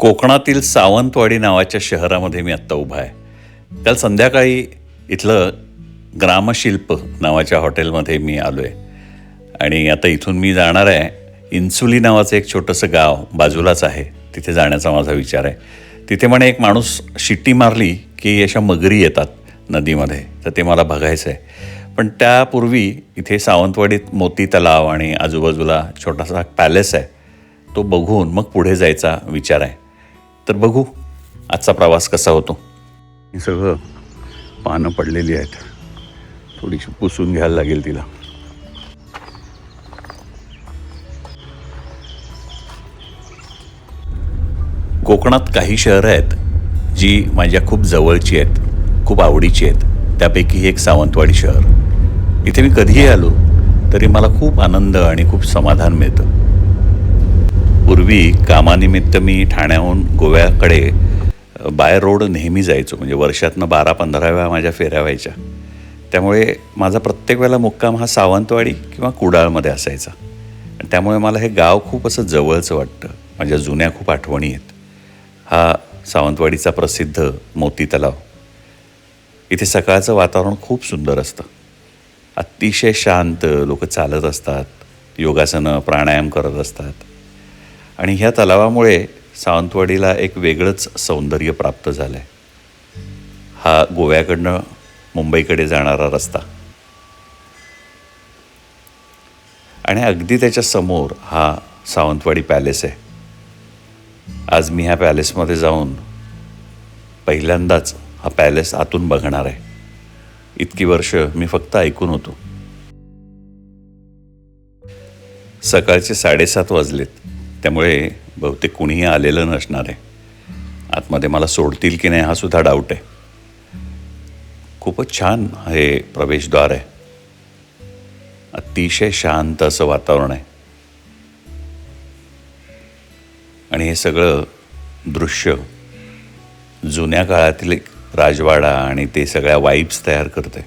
कोकणातील सावंतवाडी नावाच्या शहरामध्ये मी आत्ता उभा आहे. काल संध्याकाळी इथलं ग्रामशिल्प नावाच्या हॉटेलमध्ये मी आलो आहे आणि आता इथून मी जाणार आहे. इन्सुली नावाचं एक छोटंसं गाव बाजूलाच आहे, तिथे जाण्याचा माझा विचार आहे. तिथे म्हणे एक माणूस शिट्टी मारली की अशा मगरी येतात नदीमध्ये, तर ते मला बघायचं आहे. पण त्यापूर्वी इथे सावंतवाडीत मोती तलाव आणि आजूबाजूला छोटासा पॅलेस आहे, तो बघून मग पुढे जायचा विचार आहे. तर बघू आजचा प्रवास कसा होतो. हे सगळं पानं पडलेली आहेत, थोडीशी पुसून घ्यायला लागेल तिला. कोकणात काही शहरं आहेत जी माझ्या खूप जवळची आहेत, खूप आवडीची आहेत. त्यापैकी एक सावंतवाडी शहर. इथे मी कधीही आलो तरी मला खूप आनंद आणि खूप समाधान मिळतं. पूर्वी कामानिमित्त मी ठाण्याहून गोव्याकडे बाय रोड नेहमी जायचो, म्हणजे वर्षातनं 12-15 वेळा माझ्या फेऱ्या व्हायच्या. त्यामुळे माझा प्रत्येक वेळेला मुक्काम हा सावंतवाडी किंवा कुडाळमध्ये असायचा. त्यामुळे मला हे गाव खूप असं जवळचं वाटतं. माझ्या जुन्या खूप आठवणी आहेत. हा सावंतवाडीचा प्रसिद्ध मोती तलाव. इथे सकाळचं वातावरण खूप सुंदर असतं, अतिशय शांत. लोक चालत असतात, योगासनं प्राणायाम करत असतात. आणि ह्या तलावामुळे सावंतवाडीला एक वेगळंच सौंदर्य प्राप्त झालं आहे. हा गोव्याकडनं मुंबईकडे जाणारा रस्ता आणि अगदी त्याच्या समोर हा सावंतवाडी पॅलेस आहे. आज मी ह्या पॅलेसमध्ये जाऊन पहिल्यांदाच हा पॅलेस आतून बघणार आहे. इतकी वर्ष मी फक्त ऐकून होतो. सकाळचे 7:30 वाजलेत, त्यामुळे बहुतेक कुणीही आलेलं नसणार आहे. आतमध्ये मला सोडतील की नाही हा सुद्धा डाऊट आहे. खूपच छान हे प्रवेशद्वार आहे. अतिशय शांत असं वातावरण आहे आणि हे सगळं दृश्य जुन्या काळातील एक राजवाडा आणि ते सगळ्या वाईब्स तयार करते.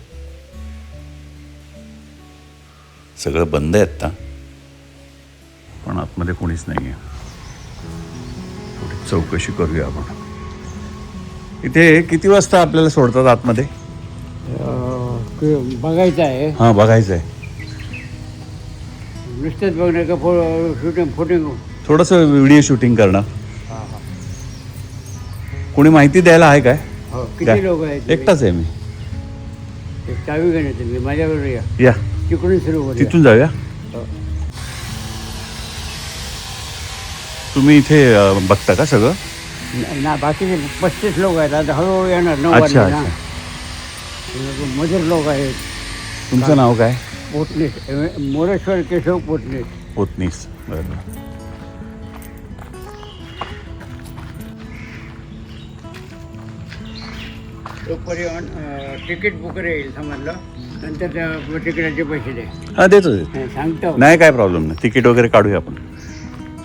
सगळं बंद आहे आत्ता, पण आतमध्ये कोणीच नाही आहे. थोडी चौकशी करूया आपण. इथे किती वाजता आपल्याला सोडतात आतमध्ये? बघायचं आहे. हां, बघायचं आहे. नुसतेच बघणार का शूटिंग थोडंसं व्हिडिओ शूटिंग करणं. कोणी माहिती द्यायला आहे काय? हो. किती लोक आहेत? एकटाच आहे मी. एक चावी घेण्यात तुम्ही माझ्याबरोबर या तिकडून सुरू करू. तिथून जाऊया. हो. तुम्ही इथे बघता का सगळं? ना बाकीचे 35 लोक आहेत. आता हळूहळू येणार. 9 अच्छा वाजले ना. अच्छा. मजूर लोक आहेत. तुमचं नाव काय? पोटणीस मोरेश्वर केशव पोटणीस. पोतनीस. बरोबर. तोपर्यंत तिकीट बुक येईल समजलं. नंतर त्या तिकिटाचे पैसे दे. हां, देतो. सांगतो. नाही, काय प्रॉब्लेम नाही. तिकीट वगैरे काढूया आपण.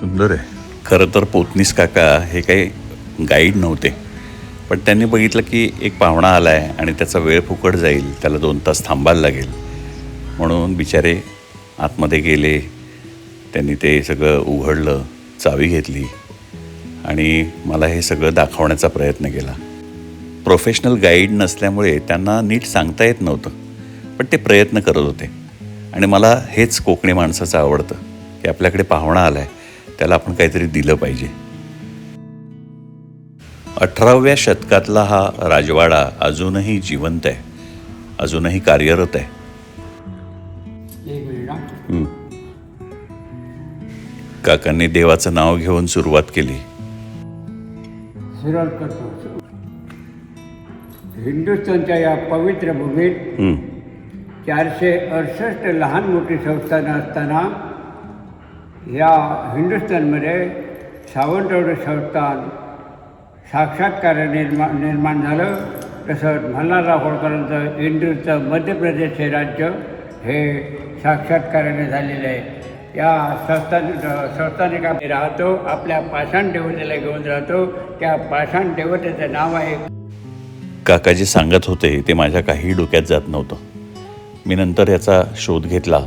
सुंदर आहे. खरं तर पोतनीस काका हे काही गाईड नव्हते, पण त्यांनी बघितलं की एक पाहुणा आला आहे आणि त्याचा वेळ फुकट जाईल, त्याला 2 तास थांबायला लागेल, म्हणून बिचारे आतमध्ये गेले. त्यांनी ते सगळं उघडलं, चावी घेतली आणि मला हे सगळं दाखवण्याचा प्रयत्न केला. प्रोफेशनल गाईड नसल्यामुळे त्यांना नीट सांगता येत नव्हतं, पण ते प्रयत्न करत होते. आणि मला हेच कोकणी माणसाचं आवडतं की आपल्याकडे पाहुणा आला आहे, त्याला आपण काहीतरी दिलं पाहिजे. 18व्या शतकातला हा राजवाडा अजूनही जिवंत आहे, अजूनही कार्यरत आहे. एक मिनिट ना. काकांनी देवाचं नाव घेऊन सुरुवात केली. सुरुवात करतो. हिंदुस्थानच्या या पवित्र भूमीत 468 लहान मोठी संस्थानं असताना या हिंदुस्थानमध्ये सावंतवाडी संस्थान साक्षात्कार्य निर्माण झालं. तसंच मल्हारराव होळकरांचं इंदूरचं मध्य प्रदेश हे राज्य हे साक्षात्कार्याने झालेलं आहे. या संस्थानिक आम्ही राहतो, आपल्या पाषाण देवतेला घेऊन राहतो. त्या पाषाण देवतेचं नाव आहे. काका जे सांगत होते ते माझ्या काही डोक्यात जात नव्हतं. मी नंतर याचा शोध घेतला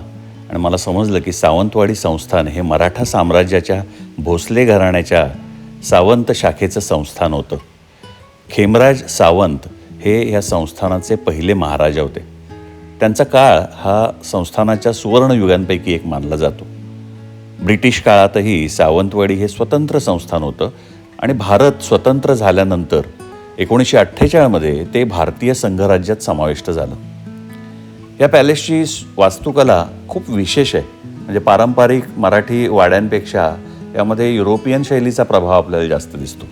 आणि मला समजलं की सावंतवाडी संस्थान हे मराठा साम्राज्याच्या भोसले घराण्याच्या सावंत शाखेचं संस्थान होतं. खेमराज सावंत हे या संस्थानाचे पहिले महाराजा होते. त्यांचा काळ हा संस्थानाच्या सुवर्णयुगांपैकी एक मानला जातो. ब्रिटिश काळातही सावंतवाडी हे स्वतंत्र संस्थान होतं आणि भारत स्वतंत्र झाल्यानंतर 1948मध्ये ते भारतीय संघराज्यात समाविष्ट झालं. या पॅलेसची वास्तुकला खूप विशेष आहे. म्हणजे पारंपरिक मराठी वाड्यांपेक्षा यामध्ये युरोपियन शैलीचा प्रभाव आपल्याला जास्त दिसतो.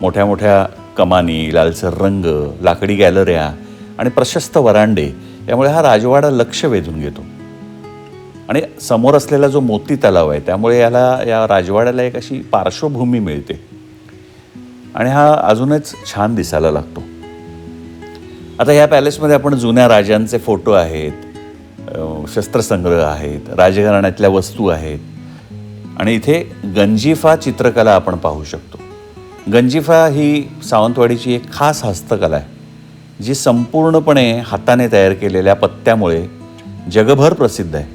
मोठ्या मोठ्या कमानी, लालसर रंग, लाकडी गॅलऱ्या आणि प्रशस्त वरांडे यामुळे हा राजवाडा लक्ष वेधून घेतो. आणि समोर असलेला जो मोती तलाव आहे त्यामुळे या राजवाड्याला एक अशी पार्श्वभूमी मिळते आणि हा अजूनच छान दिसायला लागतो. आता या पॅलेसमध्ये आपण जुन्या राजांचे फोटो आहेत, शस्त्रसंग्रह आहेत, राजघराण्यातल्या वस्तू आहेत आणि इथे गंजिफा चित्रकला आपण पाहू शकतो. गंजिफा ही सावंतवाडीची एक खास हस्तकला आहे जी संपूर्णपणे हाताने तयार केलेल्या पत्त्यामुळे जगभर प्रसिद्ध आहे.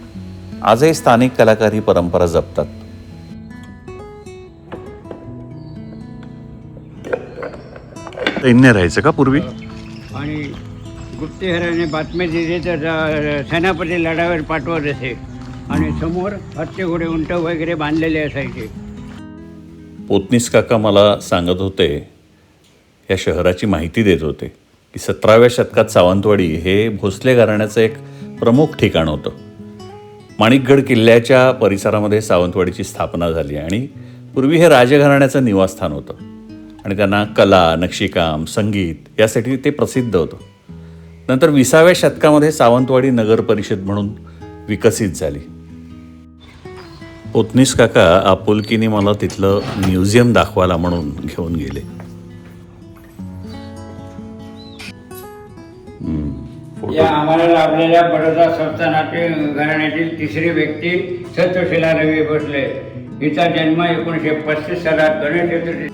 आजही स्थानिक कलाकार ही परंपरा जपतात. सैन्य राहायचं का पूर्वी? आणि गुप्तहेराने बातम्या दिली तर सेनापती लढावर पाठवत असे आणि समोर हत्ती घोडे उंट वगैरे बांधलेले असायचे. पोतनीस काका मला सांगत होते, या शहराची माहिती देत होते की 17व्या शतकात सावंतवाडी हे भोसले घराण्याचं एक प्रमुख ठिकाण होतं. माणिकगड किल्ल्याच्या परिसरामध्ये सावंतवाडीची स्थापना झाली आणि पूर्वी हे राजघराण्याचं निवासस्थान होतं आणि त्यांना कला, नक्षीकाम, संगीत यासाठी ते प्रसिद्ध होतं. नंतर 20व्या शतकामध्ये सावंतवाडी नगर परिषद म्हणून विकसित झाली. पोतनीस काका आपुलकीने मला तिथलं म्युझियम दाखवायला म्हणून घेऊन गेले. या आम्हाला लाभलेल्या बडोदा संस्थानातील घराण्यातील तिसरी व्यक्ती सत्वशिला रवी भोसले. हिचा जन्म 1935 सालात गणेश चतुर्थी.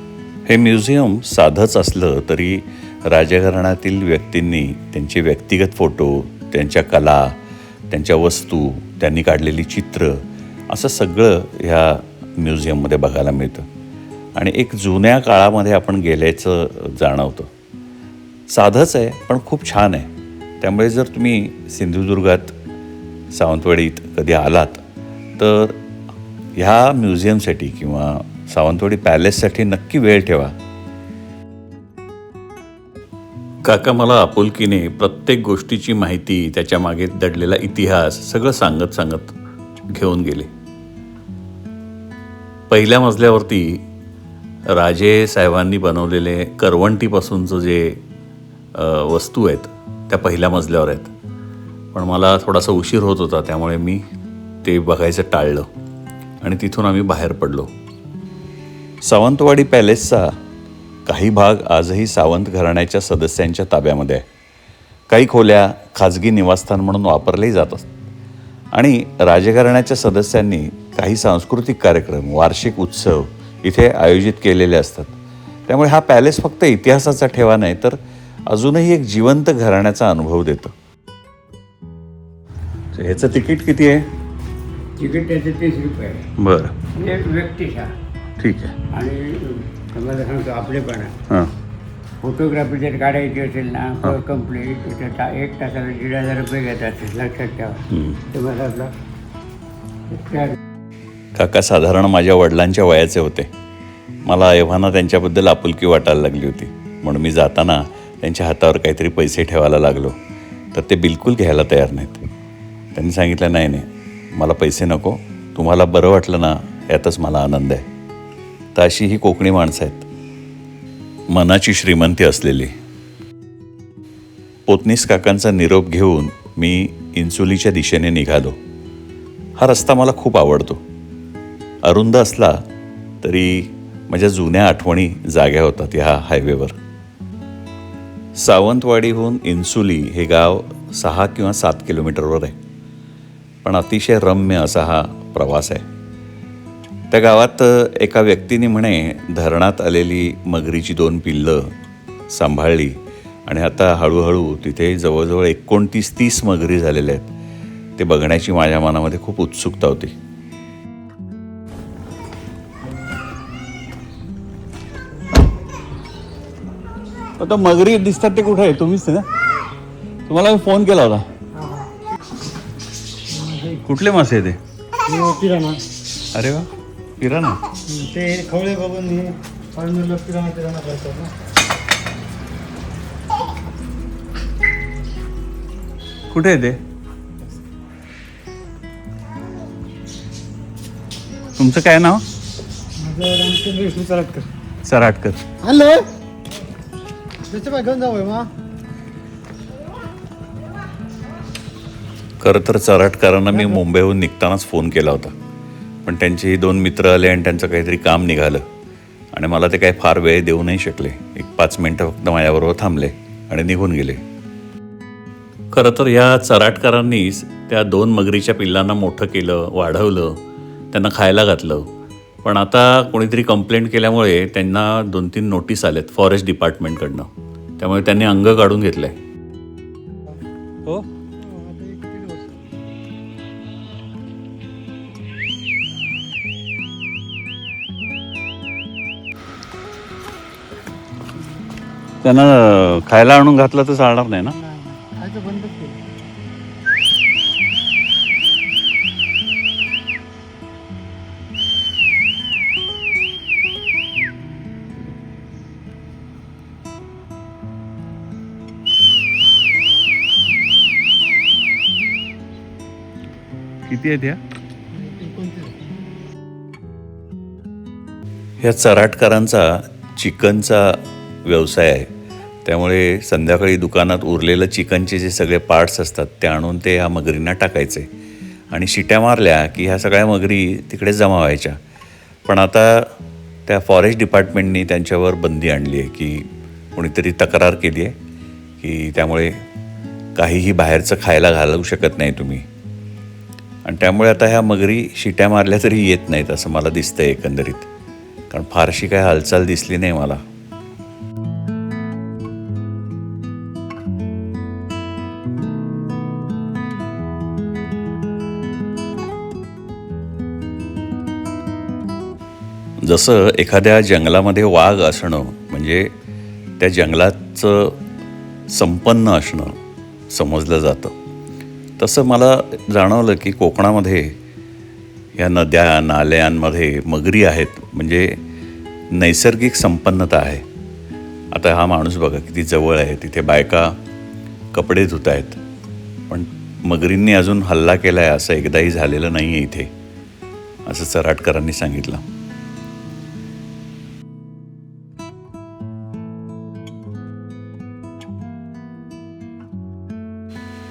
हे म्युझियम साधंच असलं तरी राजघराण्यातील व्यक्तींनी त्यांचे व्यक्तिगत फोटो, त्यांच्या कला, त्यांच्या वस्तू, त्यांनी काढलेली चित्र असं सगळं ह्या म्युझियममध्ये बघायला मिळतं आणि एक जुन्या काळामध्ये आपण गेल्याचं जाणवतं. साधंच आहे पण खूप छान आहे. त्यामुळे जर तुम्ही सिंधुदुर्गात सावंतवाडीत कधी आलात तर ह्या म्युझियमसाठी किंवा सावंतवाडी पॅलेससाठी नक्की वेळ ठेवा. काका मला आपुलकीने प्रत्येक गोष्टीची माहिती, त्याच्या मागे दडलेला इतिहास सगळं सांगत घेऊन गेले. पहिल्या मजल्यावरती राजे साहेबांनी बनवलेले करवंटीपासूनचं जे वस्तू आहेत त्या पहिल्या मजल्यावर आहेत. पण मला थोडासा उशीर होत होता त्यामुळे मी ते बघायचं टाळलं आणि तिथून आम्ही बाहेर पडलो. सावंतवाडी पॅलेसचा काही भाग आजही सावंत घराण्याच्या सदस्यांच्या ताब्यामध्ये आहे. काही खोल्या खाजगी निवासस्थान म्हणून वापरलेही जातात आणि राजघराण्याच्या सदस्यांनी काही सांस्कृतिक कार्यक्रम, वार्षिक उत्सव इथे आयोजित केलेले असतात. त्यामुळे हा पॅलेस फक्त इतिहासाचा ठेवा नाही तर अजूनही एक जिवंत घराण्याचा अनुभव देतो. ह्याचं तिकीट किती आहे? तिकीट त्याचे 30 रुपये. बरं, म्हणजे व्यक्तीचा. ठीक आहे. आणि तुम्हाला सांगतो आपले पण हां, फोटोग्राफी जर काढायची असेल ना तर कम्प्लीट 1 तासाला 1,500 रुपये घेतात. लक्षात ठेवा. तुम्हाला आपलं काका साधारण माझ्या वडिलांच्या वयाचे होते. मला एव्हाना त्यांच्याबद्दल आपुलकी वाटायला लागली होती म्हणून मी जाताना त्यांच्या हातावर काहीतरी पैसे ठेवायला लागलो तर ते बिलकुल घ्यायला तयार नाहीत. त्यांनी सांगितलं, नाही मला पैसे नको, तुम्हाला बरं वाटलं ना यातच मला आनंद आहे. तर अशी ही कोकणी माणसं आहेत, मनाची श्रीमंती असलेली. पोतनीस काकांचा निरोप घेऊन मी इंचोलीच्या दिशेने निघालो. हा रस्ता मला खूप आवडतो. अरुंद असला तरी माझ्या जुन्या आठवणी जाग्या होतात ह्या हायवेवर. सावंतवाडीहून इंचोली हे गाव 6 किंवा 7 किलोमीटरवर आहे. पण अतिशय रम्य असा हा प्रवास आहे. त्या गावात एका व्यक्तीने म्हणे धरणात आलेली मगरीची 2 पिल्लं सांभाळली आणि आता हळूहळू तिथे जवळजवळ 29-30 मगरी झालेल्या आहेत. ते बघण्याची माझ्या मनामध्ये खूप उत्सुकता होती. आता मगरी दिसतात ते कुठे आहे? तुम्हीच ना? तुम्हाला मी फोन केला होता. कुठले मासे आहे ते? पिराणा. अरे वा, पिराणा. ते खवळे बघून मी पांडुरला पिराणा करतात ना. कुठे आहे ते? तुमचं काय नाव? माझं रामचंद्र विष्णू चराटकर. सराटकर. हॅलो, त्याच्या बाय घेऊन जाऊ मा. खरं तर चराटकरांना मी मुंबईहून निघतानाच फोन केला होता, पण त्यांचे 2 मित्र आले आणि त्यांचं काहीतरी काम निघालं आणि मला ते काही फार वेळ देऊ नाही शकले. 1-5 मिनटं फक्त माझ्याबरोबर थांबले आणि निघून गेले. खरं तर ह्या चराटकरांनीच त्या 2 मगरीच्या पिल्लांना मोठं केलं, वाढवलं, त्यांना खायला घातलं. पण आता कोणीतरी कंप्लेंट केल्यामुळे त्यांना 2-3 नोटीस आल्यात फॉरेस्ट डिपार्टमेंटकडनं. त्यामुळे त्यांनी अंग काढून घेतलंय. हो, त्यांना खायला आणून घातलं तर चालणार नाही ना? खायचं बंदच केलं. किती आहेत ह्या? 29. ह्या चराटकरांचा चिकनचा व्यवसाय आहे. त्यामुळे संध्याकाळी दुकानात उरलेलं चिकनचे जे सगळे पार्ट्स असतात ते आणून ते ह्या मगरींना टाकायचे आणि शिट्या मारल्या की ह्या सगळ्या मगरी तिकडे जमा व्हायच्या. पण आता त्या फॉरेस्ट डिपार्टमेंटनी त्यांच्यावर बंदी आणली आहे की कोणीतरी तक्रार केली आहे की त्यामुळे काहीही बाहेरचं खायला घालवू शकत नाही तुम्ही. आणि त्यामुळे आता ह्या मगरी शिट्या मारल्या तरी येत नाहीत असं मला दिसतंय एकंदरीत, कारण फारशी काय हालचाल दिसली नाही मला. जसं एखाद्या जंगलामध्ये वाघ असणं म्हणजे त्या जंगलाचं संपन्न असणं समजलं जातं, तसं मला जाणवलं की कोकणामध्ये या नद्या नाल्यांमध्ये मगरी आहेत म्हणजे नैसर्गिक संपन्नता आहे. आता हा माणूस बघा किती जवळ आहे, तिथे बायका कपडे धुत आहेत, पण मगरींनी अजून हल्ला केला आहे असं एकदाही झालेलं नाही आहे इथे, असं चराटकरांनी सांगितलं.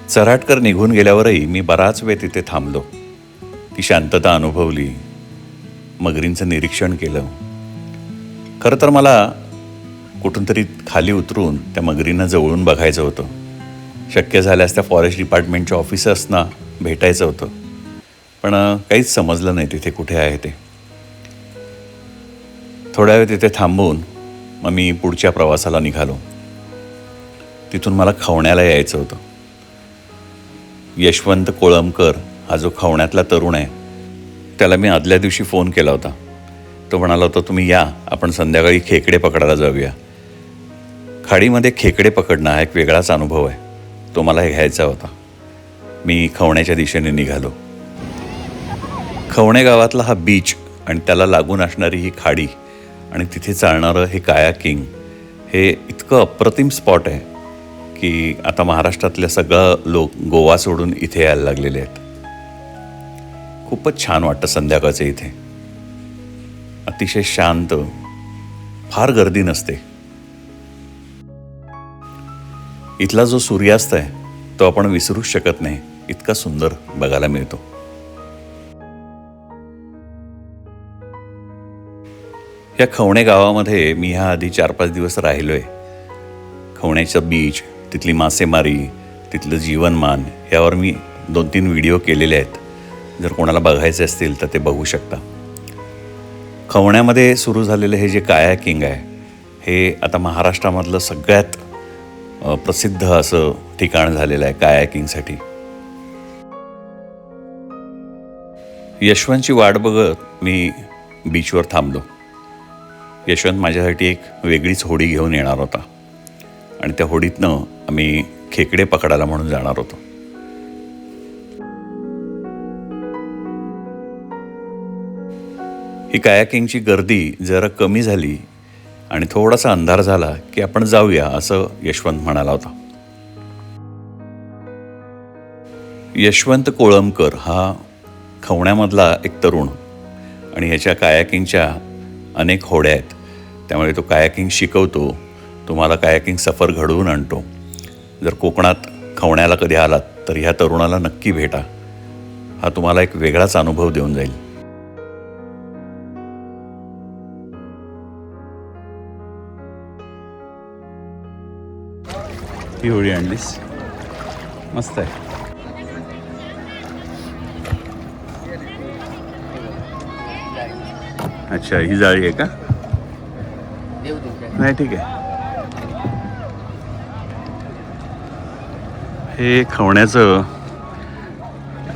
चराटकर निघून गेल्यावरही मी बराच वेळ तिथे थांबलो. ती शांतता अनुभवली, मगरींचं निरीक्षण केलं. खरं तर मला कुठून तरी खाली उतरून त्या मगरींना जवळून बघायचं होतं. शक्य झाल्यास त्या फॉरेस्ट डिपार्टमेंटच्या ऑफिसर्सना भेटायचं होतं, पण काहीच समजलं नाही तिथे कुठे आहे ते. थोड्या वेळ तिथे थांबून मग मी पुढच्या प्रवासाला निघालो. तिथून मला खवण्याला यायचं होतं. यशवंत कोळंबकर हा जो खवण्यातला तरुण आहे त्याला मी आदल्या दिवशी फोन केला होता. तो म्हणाला होता तुम्ही या, आपण संध्याकाळी खेकडे पकडायला जाऊया. खाडीमध्ये खेकडे पकडणं हा एक वेगळाच अनुभव आहे, तो मला घ्यायचा होता. मी खवण्याच्या दिशेने निघालो. खवणे गावातला हा बीच आणि त्याला लागून असणारी ही खाडी आणि तिथे चालणारं हे कायाकिंग हे इतकं अप्रतिम स्पॉट आहे की आता महाराष्ट्रातले सगळं लोक गोवा सोडून इथे यायला लागलेले आहेत. खूपच छान वाटतं संध्याकाळचं इथे. अतिशय शांत, फार गर्दी नसते. इथला जो सूर्यास्त आहे तो आपण विसरूच शकत नाही, इतका सुंदर बघायला मिळतो. या खवणे गावामध्ये मी ह्या आधी 4-5 दिवस राहिलोय. खवण्याचं बीच, तिथली मासेमारी, तिथलं जीवनमान यावर मी 2-3 व्हिडिओ केलेले आहेत. जर कोणाला बघायचे असतील तर ते बघू शकता. खवण्यामध्ये सुरू झालेलं हे जे कायाकिंग आहे हे आता महाराष्ट्रामधलं सगळ्यात प्रसिद्ध असं ठिकाण झालेलं आहे कायाकिंगसाठी. यशवंतची वाट बघत मी बीचवर थांबलो. यशवंत माझ्यासाठी एक वेगळीच होडी घेऊन येणार होता. आणि त्या होडीतनं आम्ही खेकडे पकडायला म्हणून जाणार होतो. ही कायाकिंगची गर्दी जरा कमी झाली आणि थोडासा अंधार झाला की आपण जाऊया असं यशवंत म्हणाला होता. यशवंत कोळंबकर हा खवण्यामधला एक तरुण आणि ह्याच्या कायाकिंगच्या अनेक होड्या आहेत. त्यामुळे तो कायाकिंग शिकवतो, तुम्हाला कायाकिंग सफर घडवून आणतो. जर कोकणात खवण्याला कधी आलात तर ह्या तरुणाला नक्की भेटा. हा तुम्हाला एक वेगळाच अनुभव देऊन जाईल. ही होडी आणलीस, मस्त आहे. अच्छा, ही जाळी आहे का? नाही, ठीक आहे. हे खवण्याचं,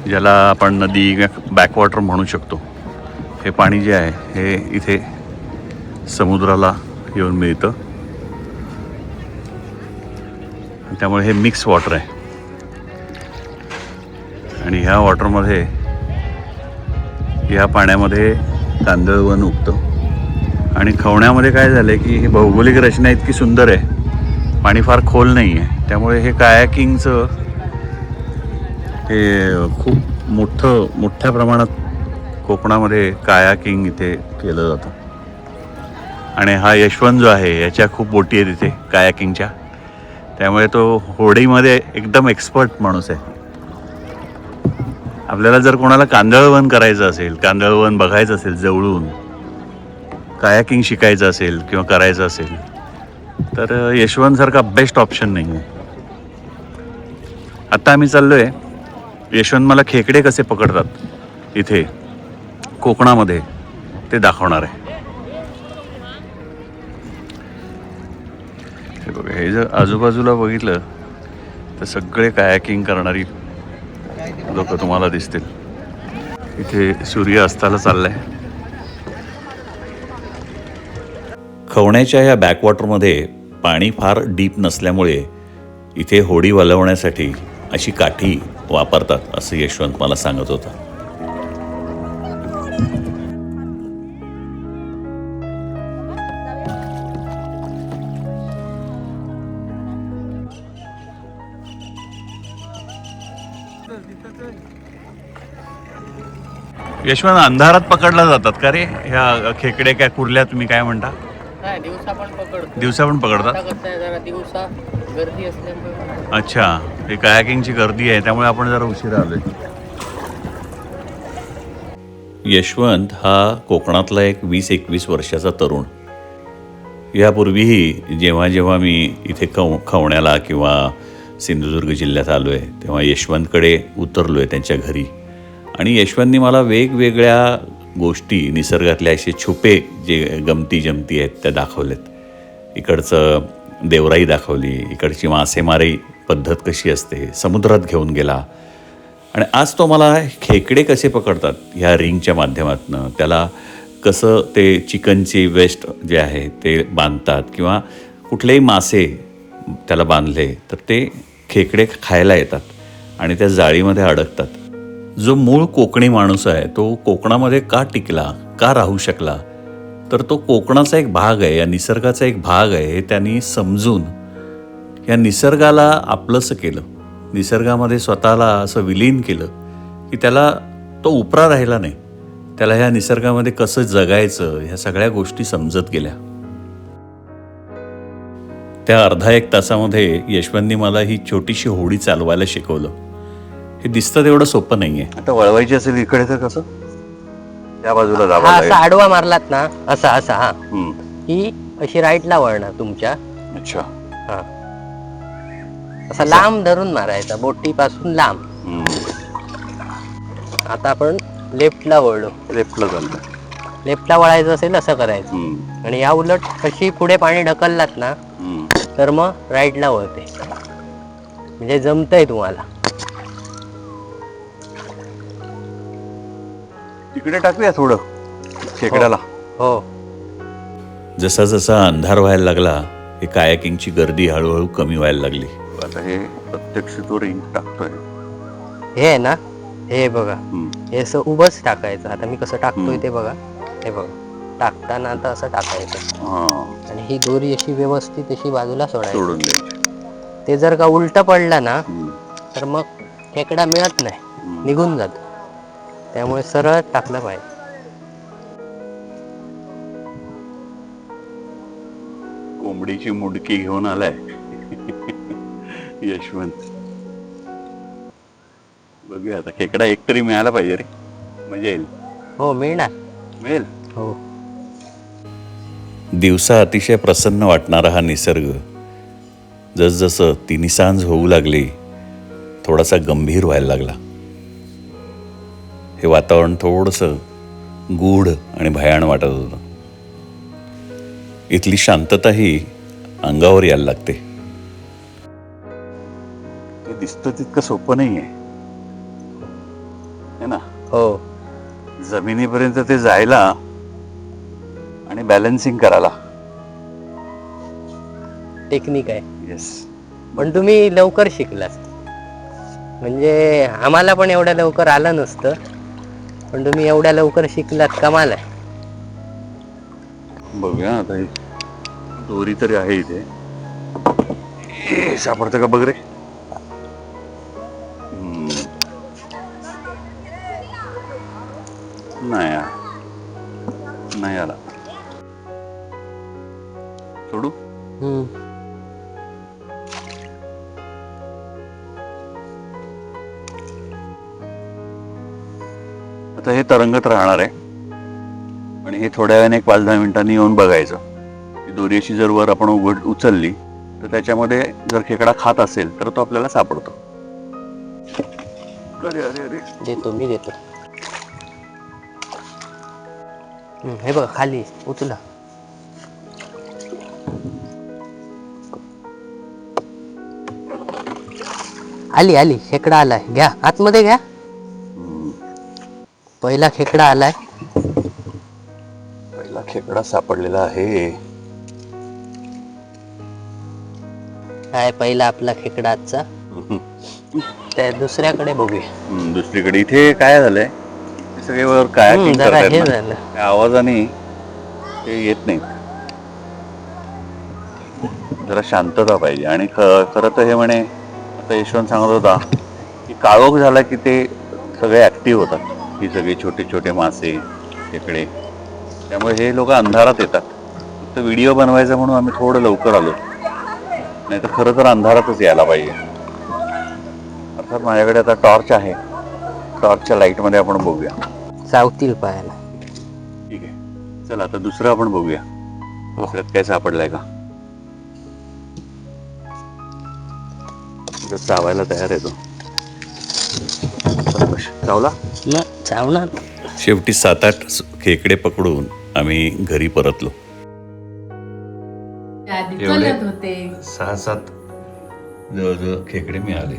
ज्याला आपण नदी बॅकवॉटर म्हणू शकतो, हे पाणी जे आहे हे इथे समुद्राला येऊन मिळतं. त्यामुळे हे मिक्स वॉटर आहे आणि ह्या वॉटरमध्ये, ह्या पाण्यामध्ये कांदळवन उगतं. आणि खवण्यामध्ये काय झालं आहे की ही भौगोलिक रचना इतकी सुंदर आहे, पाणी फार खोल नाही आहे. त्यामुळे हे कायाकिंगचं हे खूप मोठ्या प्रमाणात कोकणामध्ये कायाकिंग इथे केलं जातं. आणि हा यशवंत जो आहे याच्या खूप बोटी आहेत इथे कायाकिंगच्या. त्यामुळे तो होडीमध्ये एकदम एक्सपर्ट माणूस आहे. आपल्याला जर कोणाला कांदळवन करायचं असेल, कांदळवन बघायचं असेल जवळून, कायाकिंग शिकायचं असेल किंवा करायचं असेल, तर यशवंतसारखा बेस्ट ऑप्शन नाही आहे. आत्ता आम्ही चाललो आहे, यशवंत मला खेकडे कसे पकडतात इथे कोकणामध्ये ते दाखवणार आहे. हे बघा, हे जर आजूबाजूला बघितलं तर सगळे कायाकिंग करणारी लोक तुम्हाला दिसतील. इथे सूर्य अस्ताला चाललाय. खवण्याच्या या बॅकवॉटरमध्ये पाणी फार डीप नसल्यामुळे इथे होडी वळवण्यासाठी अशी काठी वापरतात असं यशवंत मला सांगत होता. यशवंत, अंधारात पकडला जातात का रे ह्या खेकडे, काय कुर्ल्या, तुम्ही काय म्हणता? नाही, दिवसा पण पकडतो. दिवसा पण पकडतात? आता कसं आहे, जरा दिवसा गर्दी असल्यामुळे. अच्छा, हे कायाकिंगची गर्दी आहे त्यामुळे आपण जरा उशिरा आलोय. यशवंत हा कोकणातला एक 20-21 वर्षाचा तरुण. यापूर्वीही जेव्हा जेव्हा मी इथे खवण्याला किंवा सिंधुदुर्ग जिल्ह्यात आलो आहे तेव्हा यशवंतकडे उतरलो आहे त्यांच्या घरी. आणि यशवंतनी मला वेगवेगळ्या गोष्टी निसर्गातल्या असे छुपे जे गमती जमती आहेत त्या दाखवल्यात. इकडचं देवराई दाखवली, इकडची मासेमारी पद्धत कशी असते, समुद्रात घेऊन गेला. आणि आज तो मला खेकडे कसे पकडतात ह्या रिंगच्या माध्यमातून, त्याला कसं ते चिकनची वेस्ट जे आहे ते बांधतात किंवा कुठलेही मासे त्याला बांधले तर ते खेकडे खायला येतात आणि त्या जाळीमध्ये अडकतात. जो मूळ कोकणी माणूस आहे तो कोकणामध्ये का टिकला, का राहू शकला, तर तो कोकणाचा एक भाग आहे, या निसर्गाचा एक भाग आहे. हे त्यांनी समजून या निसर्गाला आपलंसं केलं, निसर्गामध्ये स्वतःला असं विलीन केलं की त्याला तो उपरा राहिला नाही. त्याला ह्या निसर्गामध्ये कसं जगायचं ह्या सगळ्या गोष्टी समजत गेल्या. त्या अर्धा एक तासामध्ये यशवंतनी मला ही छोटीशी होडी चालवायला शिकवलं. हे दिसतं तेवढं सोपं नाहीये. आता वळवायची असेल इकडे तर कसं, त्या बाजूला हा असा आडवा मारलात ना, असा असा, हा ही अशी राईटला वळणार तुमच्या. अच्छा, हा असा लांब धरून मारायचा, बोटी पासून लांब. आता आपण लेफ्टला वळलो, लेफ्टला चाललं. लेफ्टला वळायचं असेल असं करायचं. आणि या उलट कशी पुढे पाणी ढकललात ना तर मग राईटला वळते, म्हणजे जमतंय तुम्हाला. तिकडे टाकूया थोडं खेकड्याला. हो. जसा जसा अंधार व्हायला लागला हे कायाकिंगची गर्दी हळूहळू कमी व्हायला लागली. आता हे प्रत्यक्ष तो रिंग टाकतोय. हे आहे ना, हे बघा, हे असं उभंच टाकायचं. आता मी कसं टाकतोय ते बघा. हे बघा, टाकताना आता असं टाकायचं आणि ही दोरी अशी व्यवस्थित अशी बाजूला सोडून द्यायची. ते जर का उलटं पडलं ना तर मग खेकडा मिळत नाही, निघून जातो. त्यामुळे सरळ टाकलं पाहिजे. कोंबडीची मुडकी घेऊन आलाय यशवंत. बघूया आता, खेकडा एकतरी मिळाला पाहिजे रे, मजा येईल. हो, मिळणार. मिळेल. हो. दिवसा अतिशय प्रसन्न वाटणारा हा निसर्ग जसजसं तिन्ही सांज होऊ लागली थोडासा गंभीर व्हायला लागला. हे वातावरण थोडंसं गूढ आणि भयाण वाटत होतं. इथली शांतताही अंगावर यायला लागते. ते दिसतं तितकं सोपं नाही आहे ना. हो, जमिनीपर्यंत ते जायला आणि बॅलन्सिंग करायला टेक्निक आहे. येस. पण तुम्ही लवकर शिकलात. म्हणजे आम्हाला पण एवढ्या लवकर आलं नसतं, पण तुम्ही एवढ्या लवकर शिकलात, कमाल आहे. बघूया आता, ही दोरी तरी आहे इथे. सापडतं का बघ रे. नाही आला. सोडू. आता हे तरंगत राहणार आहे आणि हे थोड्या वेळाने 5-10 मिनिटांनी येऊन बघायचं. दोरी अशी जर वर आपण उचलली तर त्याच्यामध्ये जर खेकडा खात असेल तर तो आपल्याला सापडतो. अरे अरे अरे, देतो, मी देतो. हे बघ, खाली उचला. आली, खेकडा आलाय. घ्या, आतमध्ये घ्या. पहिला खेकडा आलाय. पहिला खेकडा सापडलेला आहे. काय पहिला आपला खेकडा आजचा. त्या दुसऱ्याकडे बघूया. दुसरीकडे इथे काय झालंय, सगळे वर कायाकिंग करतायत ना, त्या आवाजाने ते येत नाही. जरा शांतता पाहिजे. आणि खरं तर हे म्हणे, आता यशवंत सांगत होता की काळोख झाला की ते सगळे ऍक्टिव्ह होतात, ही सगळे छोटे छोटे मासे, खेकडे. त्यामुळे हे लोक अंधारात येतात. फक्त व्हिडिओ बनवायचा म्हणून आम्ही थोडं लवकर आलो, नाही तर खरं तर अंधारातच यायला पाहिजे. अर्थात माझ्याकडे आता टॉर्च आहे. टॉर्चच्या लाईटमध्ये आपण बघूया. चावतील पायाला. ठीक आहे, चला आता दुसरं आपण बघूया. दुसऱ्यात काय सापडलंय का. चावायला तयार आहे तो. चावला. चावणार. शेवटी 7-8 खेकडे पकडून आम्ही घरी परतलो. 6-7 जवळजवळ खेकडे मिळाले.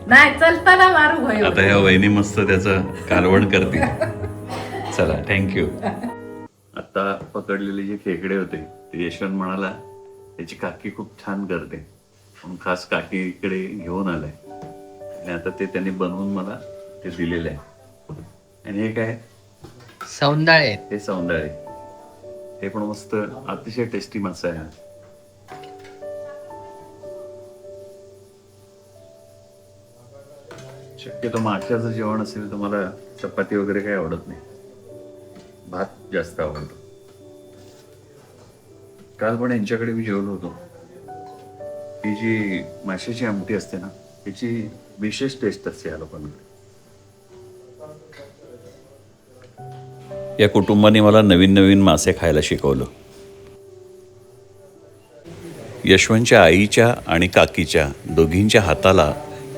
नाही चलताना मारू भय. आता ह्या वहिनी मस्त त्याचं कालवण करतील. चला, थँक्यू. आता पकडलेले जे खेकडे होते ते यशवंत म्हणाला त्याची काकी खूप छान करते, म्हणून खास काकीकडे घेऊन आलाय. आणि आता ते त्यांनी बनवून मला ते दिलेलं आहे. आणि हे काय, सौंदाळे. हे सौंदाळे. हे पण मस्त अतिशय टेस्टी मासा आहे. शक्यतो माशाचं जेवण असेल तर मला चपाती वगैरे काही आवडत नाही, भात जास्त आवडतो. काल पण यांच्याकडे मी जेवलो होतो. ही जी माशाची आमटी असते ना, त्याची विशेष टेस्ट असते या लोकांकडे. या कुटुंबाने मला नवीन नवीन मासे खायला शिकवलं. यशवंतच्या आईच्या आणि काकीच्या दोघींच्या हाताला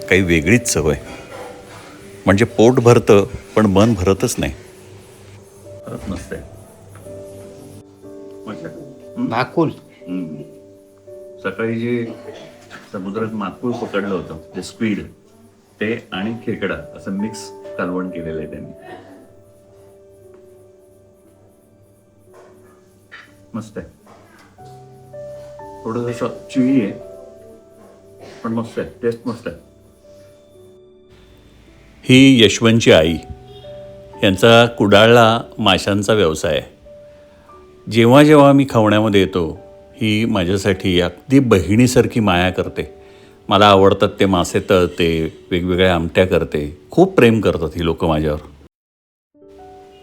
काही वेगळीच सवय. म्हणजे पोट भरतं पण मन भरतच नाही. भरत नसतंय. माकुल. सकाळी जे समुद्रात माकुळ पकडलं होतं, ते स्क्वीड, ते आणि खेकडा असं मिक्स कालवण केलेलं आहे त्यांनी. मस्त आहे. थोडंसं चिवी आहे, पण मस्त आहे, टेस्ट मस्त आहे. ही यशवंतची आई, यांचा कुडाळला माशांचा व्यवसाय आहे. जेव्हा जेव्हा मी खवण्यामध्ये येतो, ही माझ्यासाठी अगदी बहिणीसारखी माया करते. मला आवडतात ते मासे तळते, वेगवेगळ्या आमट्या करते, खूप प्रेम करतात ही लोकं माझ्यावर.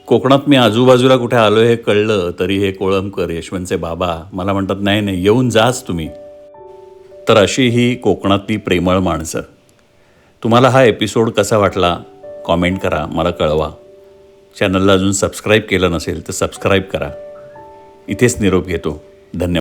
कोकणात मी आजूबाजूला कुठे आलो हे कळलं तरी हे कोळंबकर, यशवंतचे बाबा मला म्हणतात, नाही नाही येऊन जाच तुम्ही. तर अशी ही कोकणातली प्रेमळ माणसं. तुम्हाला हा एपिसोड कसा वाटला कॉमेंट करा, मला कळवा. चॅनलला अजून सबस्क्राईब केलं नसेल तर सबस्क्राईब करा. इथेच निरोप घेतो. धन्यवाद.